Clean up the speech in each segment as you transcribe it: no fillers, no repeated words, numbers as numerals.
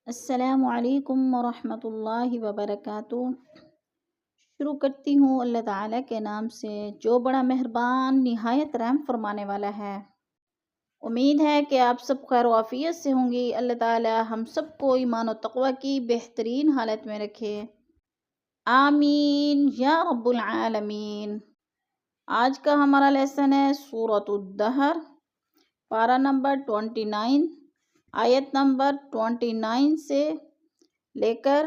السلام علیکم ورحمۃ اللہ وبرکاتہ۔ شروع کرتی ہوں اللہ تعالیٰ کے نام سے جو بڑا مہربان نہایت رحم فرمانے والا ہے۔ امید ہے کہ آپ سب خیر و عافیت سے ہوں گی۔ اللہ تعالیٰ ہم سب کو ایمان و تقوی کی بہترین حالت میں رکھے، آمین یا رب العالمین۔ آج کا ہمارا لیسن ہے سورۃ الدہر، پارہ نمبر 29، آیت نمبر 29 سے لے کر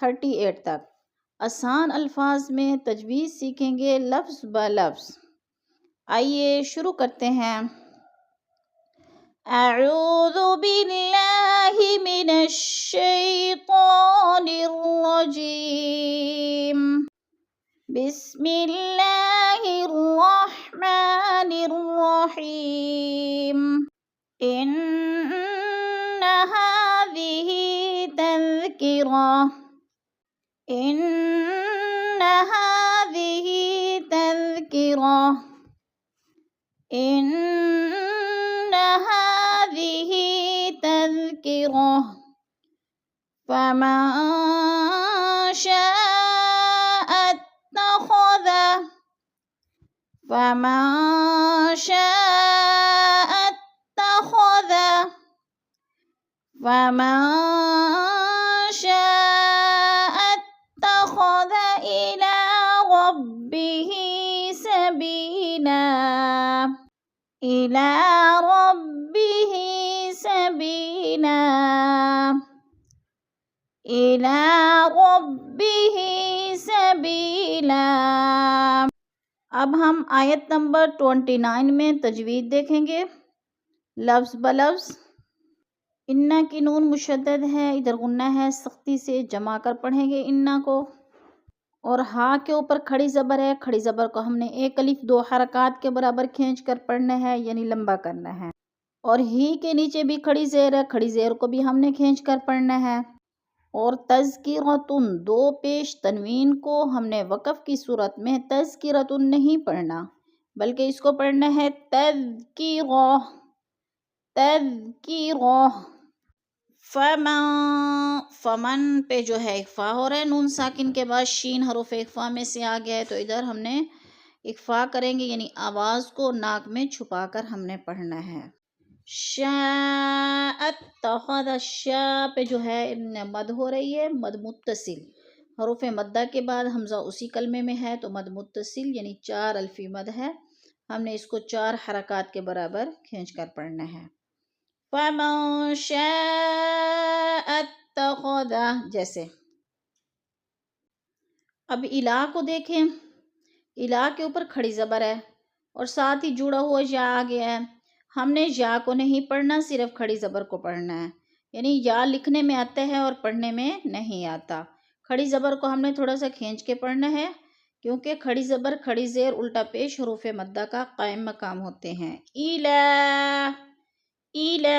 38 تک۔ آسان الفاظ میں تجوید سیکھیں گے لفظ بہ لفظ۔ آئیے شروع کرتے ہیں۔ اعوذ باللہ من الشیطان الرجیم، بسم اللہ الرحمن الرحیم۔ ان هذه تذکرہ، ان هذه تذکرہ، ان هذه تذکرہ، فمن شاء اتخذ، فمن شاء اتخذ، فمن شاء اتخذ إلى ربه سبيلا، إلى ربه سبيلا، إلى ربه سبيلا۔ اب ہم آیت نمبر 29 میں تجوید دیکھیں گے لفظ بہ لفظ۔ انا کی نون مشدد ہے، ادھر غنہ ہے، سختی سے جمع کر پڑھیں گے انا کو۔ اور ہا کے اوپر کھڑی زبر ہے، کھڑی زبر کو ہم نے ایک الف دو حرکات کے برابر کھینچ کر پڑھنا ہے، یعنی لمبا کرنا ہے۔ اور ہی کے نیچے بھی کھڑی زیر ہے، کھڑی زیر کو بھی ہم نے کھینچ کر پڑھنا ہے۔ اور تذکرۃن، دو پیش تنوین کو ہم نے وقف کی صورت میں تذکرۃن نہیں پڑھنا، بلکہ اس کو پڑھنا ہے تذکرہ، تذکرہ۔ فمن پہ جو ہے اخفا ہو رہا ہے، نون ساکن کے بعد شین حروف اخفا میں سے آ گیا ہے، تو ادھر ہم نے اخفا کریں گے، یعنی آواز کو ناک میں چھپا کر ہم نے پڑھنا ہے۔ شاء اتخذ، شاء پہ جو ہے مد ہو رہی ہے، مد متصل، حروف مدہ کے بعد حمزہ اسی کلمے میں ہے تو مد متصل یعنی 4 الفی مد ہے، ہم نے اس کو 4 حرکات کے برابر کھینچ کر پڑھنا ہے۔ فَمَن شَاءَ اتَّخَذَ، جیسے اب الا کو دیکھیں، الا کے اوپر کھڑی زبر ہے اور ساتھ ہی جڑا ہوا یا آ گیا ہے، ہم نے یا کو نہیں پڑھنا، صرف کھڑی زبر کو پڑھنا ہے، یعنی یا لکھنے میں آتا ہے اور پڑھنے میں نہیں آتا۔ کھڑی زبر کو ہم نے تھوڑا سا کھینچ کے پڑھنا ہے، کیونکہ کھڑی زبر کھڑی زیر الٹا پیش حروف مدہ کا قائم مقام ہوتے ہیں۔ اِلَى، اِلَى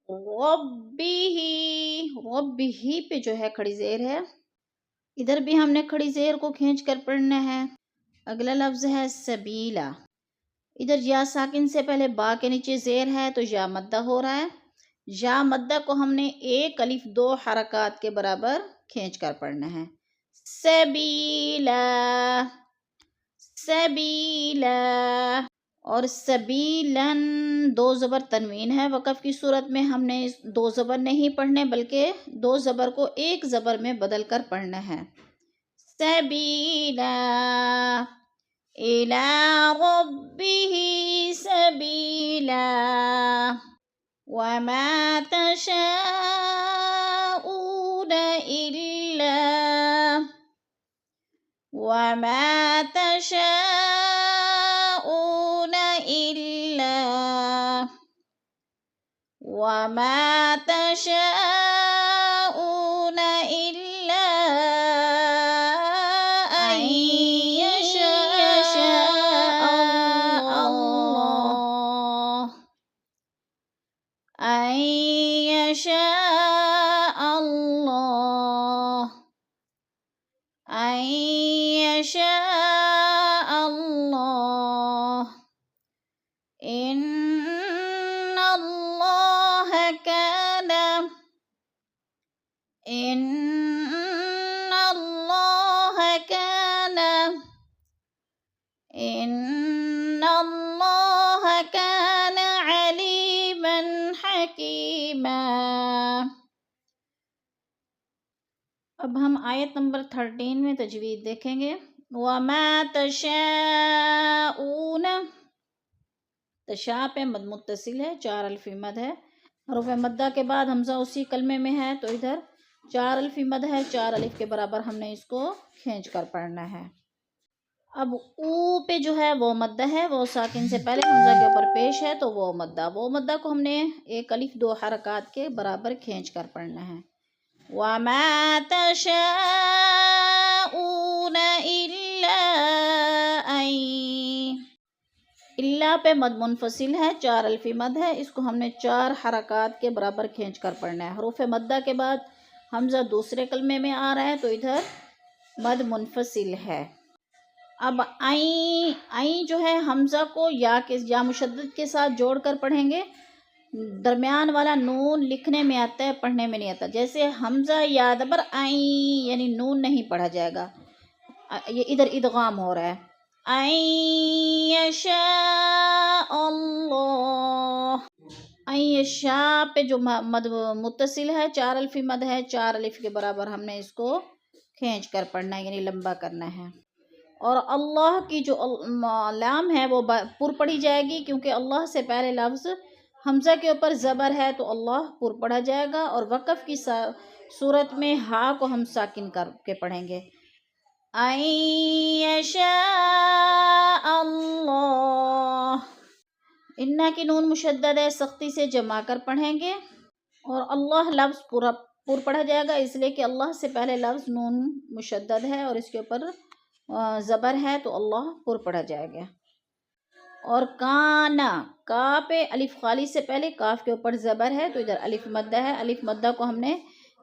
رَبِّهِ، رَبِّهِ پہ جو ہے کھڑی زیر ہے، ادھر بھی ہم نے کھڑی زیر کو کھینچ کر پڑھنا ہے۔ اگلا لفظ ہے سبیلا، ادھر یا ساکن سے پہلے با کے نیچے زیر ہے تو یا مدہ ہو رہا ہے، یا مدہ کو ہم نے ایک الف دو حرکات کے برابر کھینچ کر پڑھنا ہے۔ سبیلا، سبیلا۔ اور سبیلن، دو زبر تنوین ہے، وقف کی صورت میں ہم نے دو زبر نہیں پڑھنے بلکہ دو زبر کو ایک زبر میں بدل کر پڑھنا ہے۔ سبیلا، إِلَى رَبِّهِ سَبِيلًا، وَمَا تَشَاءُونَ إِلَّا، وَمَا تَشَاءُونَ إِلَّا، وَمَا تَشَاءُونَ إِلَّا أَن يَشَاءَ اللَّهُ، أن يشاء الله، أن يشاء الله، إن الله كان إن الله كان إن الله كان عليما حكيما. اب ہم آیت نمبر 13 میں تجوید دیکھیں گے. وَمَا تَشَاءُونَ، تشاء پہ مد متصل ہے، 4 الفی مد ہے. حروف مدہ کے بعد حمزہ اسی کلمے میں ہے تو ادھر 4 الفی مد ہے، 4 الف کے برابر ہم نے اس کو کھینچ کر پڑھنا ہے. اب او پہ جو ہے وہ مدہ ہے، وہ ساکن سے پہلے حمزہ کے اوپر پیش ہے تو وہ مدہ کو ہم نے 1 الف 2 حرکات کے برابر کھینچ کر پڑھنا ہے. وَمَا تَشَاءُونَ إِلَّا أَن، اللہ پہ مد منفصل ہے، 4 الفی مد ہے، اس کو ہم نے 4 حرکات کے برابر کھینچ کر پڑھنا ہے. حروف مدہ کے بعد حمزہ دوسرے کلمے میں آ رہا ہے تو ادھر مد منفصل ہے. اب عین جو ہے حمزہ کو یا مشدد کے ساتھ جوڑ کر پڑھیں گے. درمیان والا نون لکھنے میں آتا ہے، پڑھنے میں نہیں آتا. جیسے حمزہ یا زبر عین، یعنی نون نہیں پڑھا جائے گا، یہ ادھر ادغام ہو رہا ہے. عین یشاء اللہ، عین یشاء پہ جو مد متصل ہے، 4 الفی مد ہے، 4 الف کے برابر ہم نے اس کو کھینچ کر پڑھنا ہے، یعنی لمبا کرنا ہے. اور اللہ کی جو لام ہے وہ پر پڑھی جائے گی، کیونکہ اللہ سے پہلے لفظ حمزہ کے اوپر زبر ہے تو اللہ پر پڑھا جائے گا. اور وقف کی صورت میں ہا کو ہم ساکن کر کے پڑھیں گے. ان یشاء اللہ، انا کی نون مشدد ہے، سختی سے جما کر پڑھیں گے. اور اللہ لفظ پورا پر پڑھا جائے گا، اس لیے کہ اللہ سے پہلے لفظ نون مشدد ہے اور اس کے اوپر زبر ہے تو اللہ پر پڑھا جائے گا. اور کانا، کا پہ الف خالی سے پہلے کاف کے اوپر زبر ہے تو ادھر الف مدہ ہے، الف مدہ کو ہم نے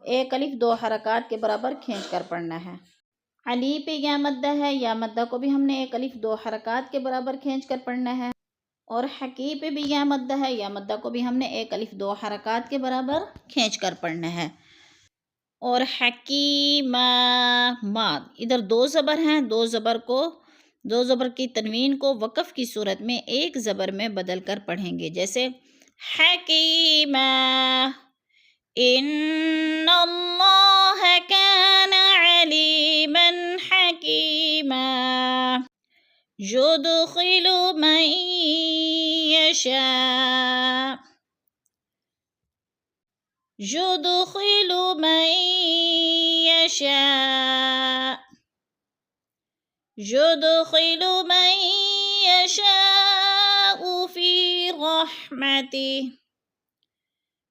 1 الف 2 حرکات کے برابر کھینچ کر پڑھنا ہے. علی پہ یا مدہ ہے، یا مدہ کو بھی ہم نے 1 الف 2 حرکات کے برابر کھینچ کر پڑھنا ہے. اور حقی پہ بھی یا مدہ ہے، یا مدہ کو بھی ہم نے 1 الف 2 حرکات کے برابر کھینچ کر پڑھنا ہے. اور حکیمہ، ماد ادھر 2 زبر ہیں، 2 زبر کی تنوین کو وقف کی صورت میں 1 زبر میں بدل کر پڑھیں گے. جیسے حکیمہ، ان اللہ کان علیما حکیما. یدخل من یشاء، یدخل من یشاء، یدخل من یشاء فی رحمته،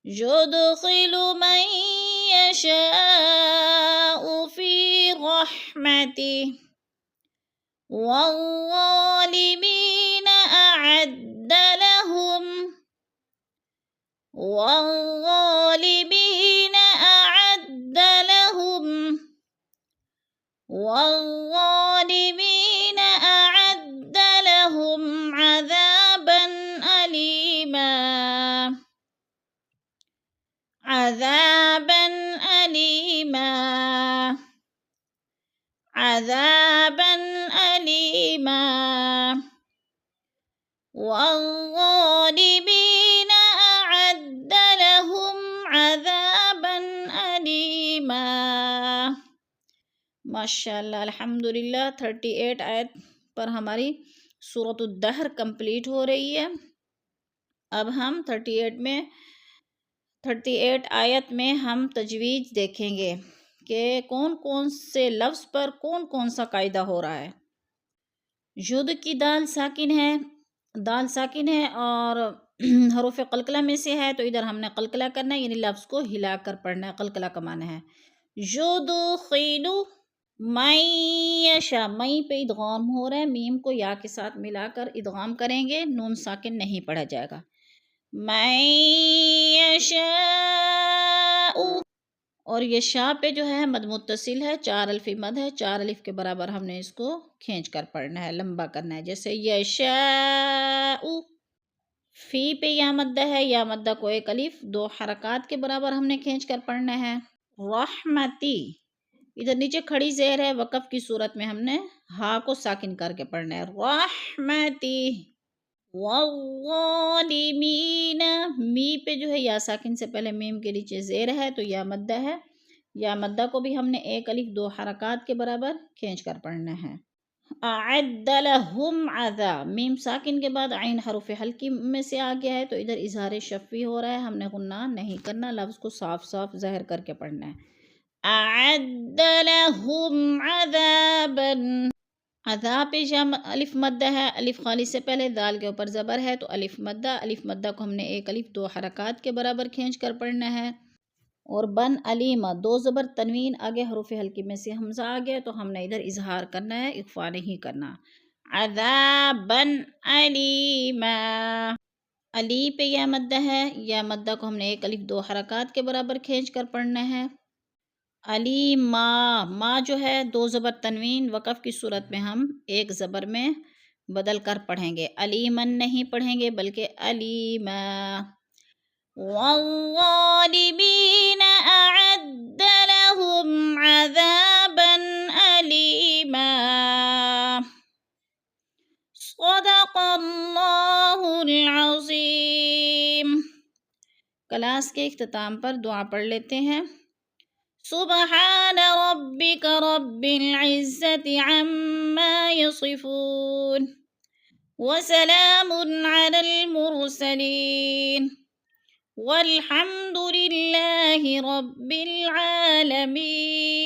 یدخل من یشاء فی رحمته. والظالمین اعد لهم، والظالمین اعد لهم، والظالمین اعد لهم عذابا علیما، عذابا علیما، عذابا علیما. والظالمین اعد لهم عذابا علیما. ماشاءاللہ، الحمدللہ. 38 آیت پر ہماری سورۃ الدہر کمپلیٹ ہو رہی ہے. اب ہم 38 آیت میں ہم تجوید دیکھیں گے کہ کون کون سے لفظ پر کون کون سا قاعدہ ہو رہا ہے. ید کی دال ساکن ہے اور حروف قلقلہ میں سے ہے تو ادھر ہم نے قلقلہ کرنا ہے، یعنی لفظ کو ہلا کر پڑھنا ہے. قلقلہ کا معنی ہے یدخل من یشاء، مئی پہ ادغام ہو رہا ہے، میم کو یا کے ساتھ ملا کر ادغام کریں گے، نون ساکن نہیں پڑھا جائے گا. من یشاء، اور یشاء پہ جو ہے مد متصل ہے، 4 الفی مد ہے، 4 الف کے برابر ہم نے اس کو کھینچ کر پڑھنا ہے، لمبا کرنا ہے. جیسے یشاء. فی پہ یا مدہ ہے، یا مدہ کو 1 الف 2 حرکات کے برابر ہم نے کھینچ کر پڑھنا ہے. رحمتی، ادھر نیچے کھڑی زیر ہے، وقف کی صورت میں ہم نے ہا کو ساکن کر کے پڑھنا ہے، رحمتی۔ والظالمین، می پہ جو ہے یا ساکن سے پہلے میم کے نیچے زیر ہے تو یا مدہ ہے، یا مدہ کو بھی ہم نے ایک الف دو حرکات کے برابر کھینچ کر پڑھنا ہے۔ اعد لہم عذاب، میم ساکن کے بعد عین حرف حلقی میں سے آ گیا ہے تو ادھر اظہار شفوی ہو رہا ہے، ہم نے غنہ نہیں کرنا، لفظ کو صاف صاف ظاہر کر کے پڑھنا ہے۔ اعد لہم عذابا، عذاب پیش الف مدہ ہے، الف خالی سے پہلے دال کے اوپر زبر ہے تو الف مدہ کو ہم نے ایک الف دو حرکات کے برابر کھینچ کر پڑھنا ہے۔ اور بن علیمہ، دو زبر تنوین آگے حروف حلقی میں سے حمزہ آ گیا تو ہم نے ادھر اظہار کرنا ہے، اخفا نہیں کرنا۔ عذابن علیما، علی پہ یا مدہ ہے، یا مدہ کو ہم نے ایک الف دو حرکات کے برابر کھینچ کر پڑھنا ہے۔ علیما، ما جو ہے دو زبر تنوین، وقف کی صورت میں ہم ایک زبر میں بدل کر پڑھیں گے، علیمن نہیں پڑھیں گے بلکہ علیما۔ والظالمین اعد لهم عذابا علیما، صدق اللہ العظیم۔ کلاس کے اختتام پر دعا پڑھ لیتے ہیں۔ سبحان ربک رب العزت عما یصفون، وسلام علی المرسلین، والحمد للہ رب العالمین۔